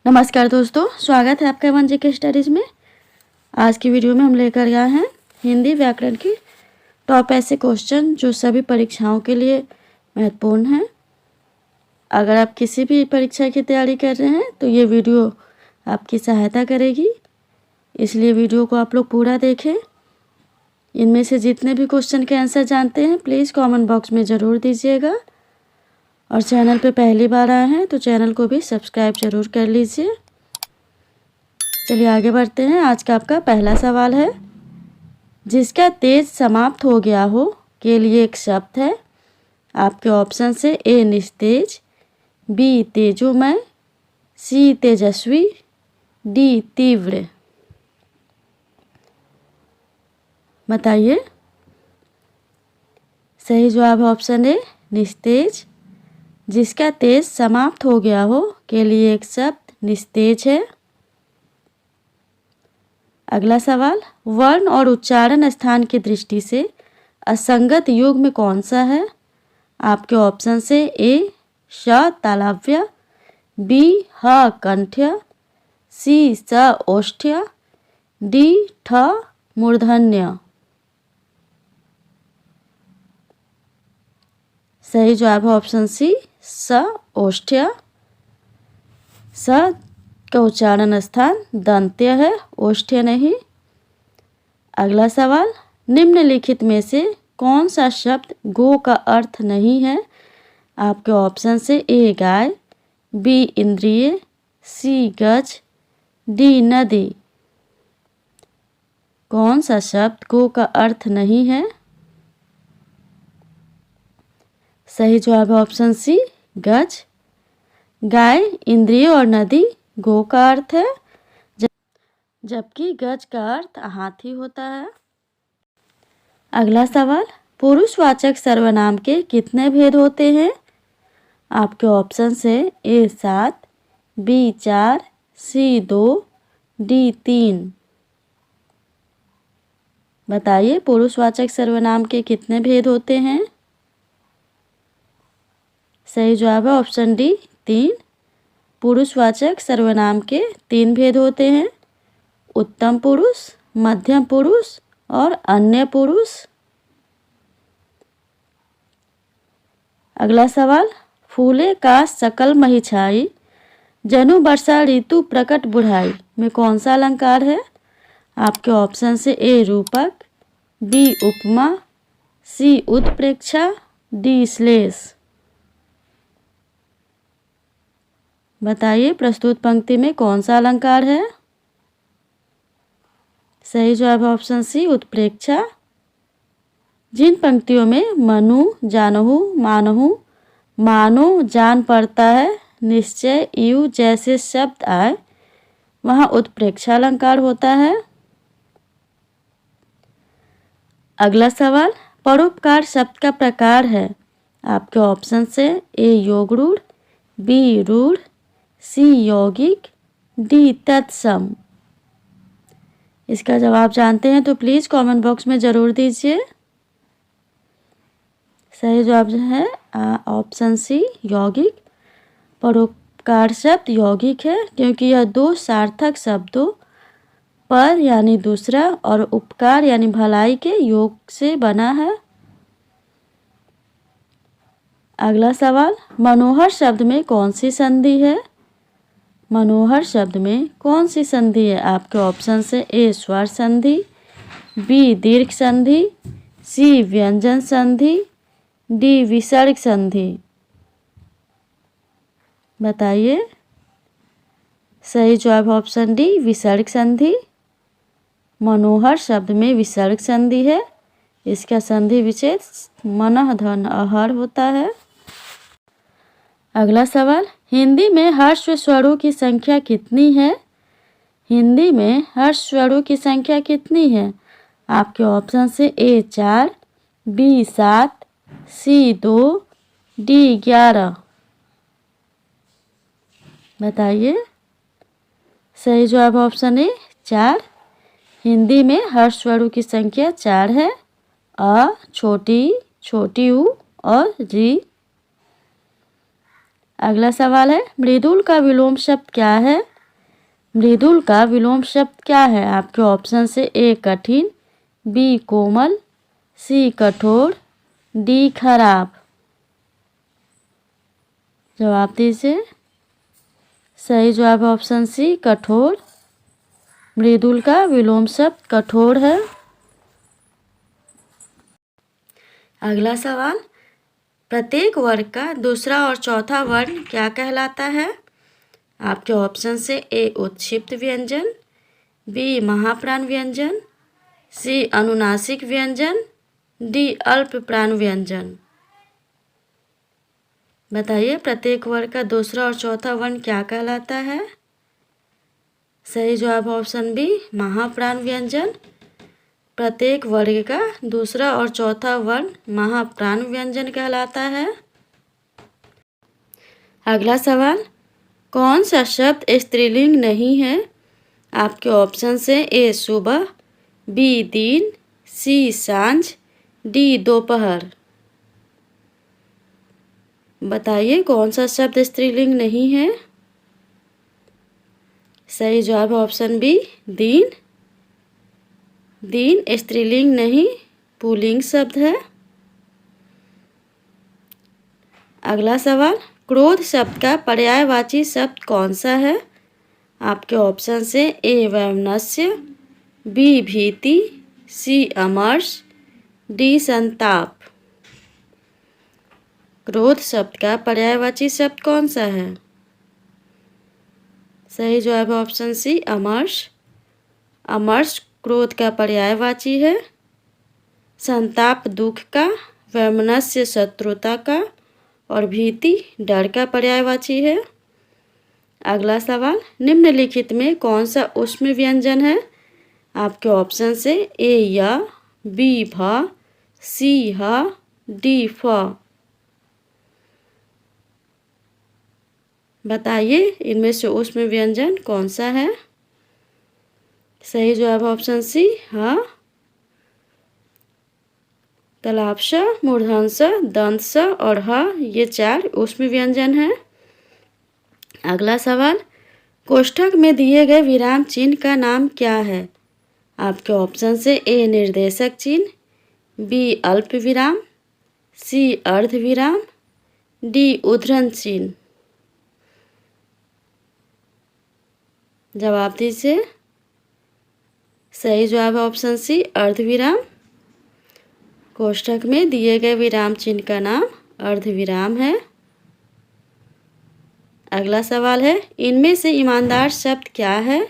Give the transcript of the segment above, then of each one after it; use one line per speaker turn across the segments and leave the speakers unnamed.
नमस्कार दोस्तों, स्वागत है आपका वन के स्टडीज़ में। आज की वीडियो में हम लेकर आए हैं हिंदी व्याकरण की टॉप ऐसे क्वेश्चन जो सभी परीक्षाओं के लिए महत्वपूर्ण हैं। अगर आप किसी भी परीक्षा की तैयारी कर रहे हैं तो ये वीडियो आपकी सहायता करेगी, इसलिए वीडियो को आप लोग पूरा देखें। इनमें से जितने भी क्वेश्चन के आंसर जानते हैं प्लीज़ कमेंट बॉक्स में ज़रूर दीजिएगा, और चैनल पे पहली बार आए हैं तो चैनल को भी सब्सक्राइब ज़रूर कर लीजिए। चलिए आगे बढ़ते हैं। आज का आपका पहला सवाल है, जिसका तेज समाप्त हो गया हो के लिए एक शब्द है। आपके ऑप्शन से ए निस्तेज, बी तेजोमय, सी तेजस्वी, डी तीव्र। बताइए। सही जवाब है ऑप्शन ए निस्तेज। जिसका तेज समाप्त हो गया हो के लिए एक शब्द निस्तेज है। अगला सवाल, वर्ण और उच्चारण स्थान की दृष्टि से असंगत युग में कौन सा है। आपके ऑप्शन से ए श तालव्य, बी ह कंठ्य, सी स ओष्ठ्य, डी ठ मूर्धन्य। सही जवाब है ऑप्शन सी स ओष्ठ्य। स का उच्चारण स्थान दंत्य है, ओष्ठ्य नहीं। अगला सवाल, निम्नलिखित में से कौन सा शब्द गो का अर्थ नहीं है। आपके ऑप्शन से ए गाय, बी इंद्रिय, सी गज, डी नदी। कौन सा शब्द गो का अर्थ नहीं है। सही जवाब है ऑप्शन सी गज। गाय, इंद्रिय और नदी गो का अर्थ है, जबकि गज का अर्थ हाथी होता है। अगला सवाल, पुरुषवाचक सर्वनाम के कितने भेद होते हैं। आपके ऑप्शन से ए 7, बी 4, सी 2, डी 3। बताइए पुरुषवाचक सर्वनाम के कितने भेद होते हैं। सही जवाब है ऑप्शन डी 3। पुरुषवाचक सर्वनाम के 3 भेद होते हैं, उत्तम पुरुष, मध्यम पुरुष और अन्य पुरुष। अगला सवाल, फूले का सकल मही छाई, जनु वर्षा ऋतु प्रकट बुढ़ाई में कौन सा अलंकार है। आपके ऑप्शन से ए रूपक, बी उपमा, सी उत्प्रेक्षा, डी श्लेष। बताइए प्रस्तुत पंक्ति में कौन सा अलंकार है। सही जवाब है ऑप्शन सी उत्प्रेक्षा। जिन पंक्तियों में मनु, जानहु, मानहु, मानो, जान पड़ता है, निश्चय, यू जैसे शब्द आए वहाँ उत्प्रेक्षा अलंकार होता है। अगला सवाल, परोपकार शब्द का प्रकार है। आपके ऑप्शन से ए योगरूढ़, बी रूढ़, सी यौगिक, डी तत्सम। इसका जवाब जानते हैं तो प्लीज़ कमेंट बॉक्स में ज़रूर दीजिए। सही जवाब है ऑप्शन सी यौगिक। परोपकार शब्द यौगिक है क्योंकि यह 2 सार्थक शब्दों पर यानी दूसरा और उपकार यानी भलाई के योग से बना है। अगला सवाल, मनोहर शब्द में कौन सी संधि है। मनोहर शब्द में कौन सी संधि है। आपके ऑप्शन से ए स्वर संधि, बी दीर्घ संधि, सी व्यंजन संधि, डी विसर्ग संधि। बताइए। सही जवाब ऑप्शन डी विसर्ग संधि। मनोहर शब्द में विसर्ग संधि है, इसका संधि विशेष मनः धन अहर होता है। अगला सवाल, हिंदी में हर्ष स्वरों की संख्या कितनी है। हिंदी में हर्ष स्वरों की संख्या कितनी है। आपके ऑप्शन से ए 4, बी 7, सी 2, डी 11। बताइए। सही जवाब ऑप्शन ए 4। हिंदी में हर्ष स्वरों की संख्या 4 है, अ, छोटी, छोटी ऊ और री। अगला सवाल है, मृदुल का विलोम शब्द क्या है। मृदुल का विलोम शब्द क्या है? आपके ऑप्शन से ए कठिन, बी कोमल, सी कठोर, डी खराब। जवाब दीजिए। सही जवाब है ऑप्शन सी कठोर। मृदुल का विलोम शब्द कठोर है। अगला सवाल, प्रत्येक वर्ग का दूसरा और चौथा वर्ण क्या कहलाता है? आपके ऑप्शन से ए उत्क्षिप्त व्यंजन, बी महाप्राण व्यंजन, सी अनुनासिक व्यंजन, डी अल्प प्राण व्यंजन। बताइए प्रत्येक वर्ग का दूसरा और चौथा वर्ण क्या कहलाता है? सही जवाब ऑप्शन बी महाप्राण व्यंजन। प्रत्येक वर्ग का दूसरा और चौथा वर्ण महाप्राण व्यंजन कहलाता है। अगला सवाल, कौन सा शब्द स्त्रीलिंग नहीं है? आपके ऑप्शन से ए सुबह, बी दिन, सी सांझ, डी दोपहर। बताइए कौन सा शब्द स्त्रीलिंग नहीं है? सही जवाब ऑप्शन बी दिन। दिन स्त्रीलिंग नहीं पुल्लिंग शब्द है। अगला सवाल, क्रोध शब्द का पर्यायवाची शब्द कौन सा है? आपके ऑप्शन से ए वैमनस्य, बी भीति, सी अमर्ष, डी संताप। क्रोध शब्द का पर्यायवाची शब्द कौन सा है? सही जवाब ऑप्शन सी अमर्ष। अमर्ष क्रोध का पर्यायवाची है। संताप दुख का, वैमनस्य शत्रुता का और भीति डर का पर्यायवाची है। अगला सवाल, निम्नलिखित में कौन सा ऊष्म व्यंजन है? आपके ऑप्शन से ए या, बी भ, सी ह, डी फ। बताइए इनमें से ऊष्म व्यंजन कौन सा है? सही जवाब ऑप्शन सी ह। तालाब स, मूर्धन स, दंत स और ह ये 4 ऊष्म व्यंजन हैं। अगला सवाल, कोष्ठक में दिए गए विराम चिन्ह का नाम क्या है? आपके ऑप्शन से ए निर्देशक चिन्ह, बी अल्प विराम, सी अर्ध विराम, डी उद्धरण चिन्ह। जवाब दीजिए। सही जवाब ऑप्शन सी अर्धविराम। कोष्ठक में दिए गए विराम चिन्ह का नाम अर्धविराम है। अगला सवाल है, इनमें से ईमानदार शब्द क्या है?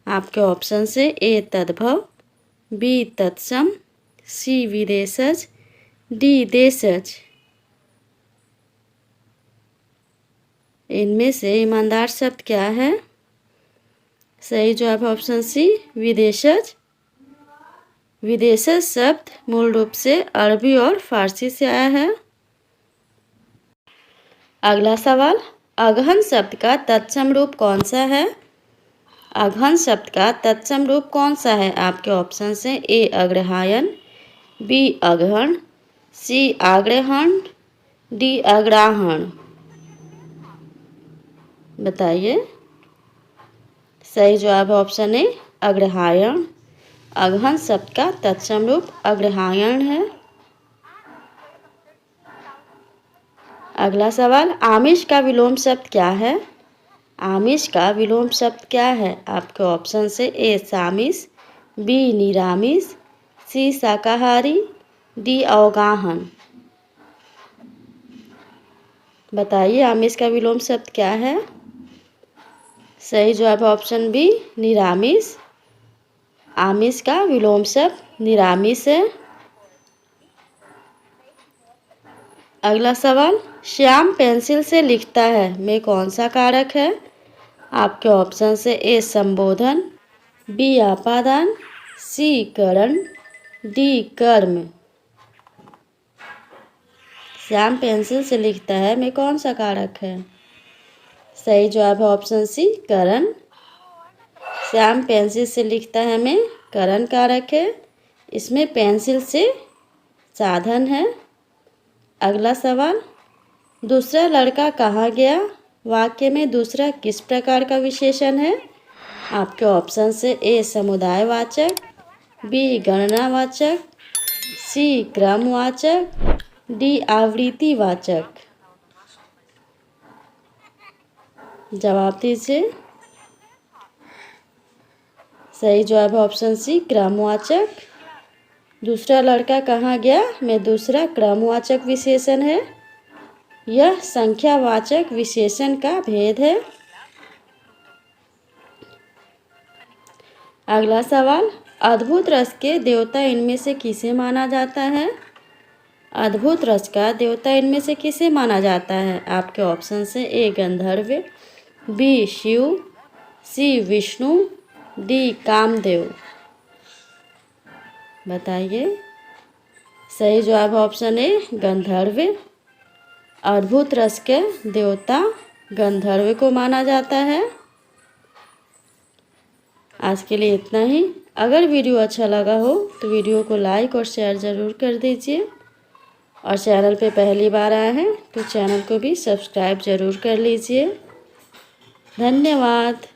आपके ऑप्शन से ए तद्भव, बी तत्सम, सी विदेशज, डी देशज। इनमें से ईमानदार शब्द क्या है? सही जवाब ऑप्शन सी विदेशज। विदेशज शब्द मूल रूप से अरबी और फारसी से आया है। अगला सवाल, अगहन शब्द का तत्सम रूप कौन सा है? अगहन शब्द का तत्सम रूप कौन सा है? आपके ऑप्शन से ए अग्रहायन, बी अगहन, सी आग्रहण, डी अग्राहण। बताइए। सही जवाब ऑप्शन ए अग्रहायण। अगहन शब्द का तत्सम रूप अग्रहायण है। अगला सवाल, आमिष का विलोम शब्द क्या है? आमिष का विलोम शब्द क्या है? आपके ऑप्शन से ए सामिष, बी निरामिष, सी शाकाहारी, डी अवगाहन। बताइए आमिष का विलोम शब्द क्या है? सही जवाब ऑप्शन बी निरामिष। आमिष का विलोम शब्द निरामिष है। अगला सवाल, श्याम पेंसिल से लिखता है में कौन सा कारक है? आपके ऑप्शन से ए संबोधन, बी आपादान, सी करण, डी कर्म। श्याम पेंसिल से लिखता है में कौन सा कारक है? सही जवाब है ऑप्शन सी करण। श्याम पेंसिल से लिखता है में करण कारक है। इसमें पेंसिल से साधन है। अगला सवाल, दूसरा लड़का कहाँ गया वाक्य में दूसरा किस प्रकार का विशेषण है? आपके ऑप्शन से ए समुदायवाचक, बी गणनावाचक, सी क्रमवाचक, डी आवृत्तिवाचक। जवाब दीजिए। सही जवाब है ऑप्शन सी क्रमवाचक। दूसरा लड़का कहाँ गया में दूसरा क्रमवाचक विशेषण है। यह संख्यावाचक विशेषण का भेद है। अगला सवाल, अद्भुत रस के देवता इनमें से किसे माना जाता है। अद्भुत रस का देवता इनमें से किसे माना जाता है। आपके ऑप्शन से ए गंधर्व, बी शिव, सी विष्णु, डी कामदेव। बताइए। सही जवाब है ऑप्शन ए गंधर्व। अद्भुत रस के देवता गंधर्व को माना जाता है। आज के लिए इतना ही। अगर वीडियो अच्छा लगा हो तो वीडियो को लाइक और शेयर ज़रूर कर दीजिए, और चैनल पे पहली बार आए हैं तो चैनल को भी सब्सक्राइब ज़रूर कर लीजिए। धन्यवाद।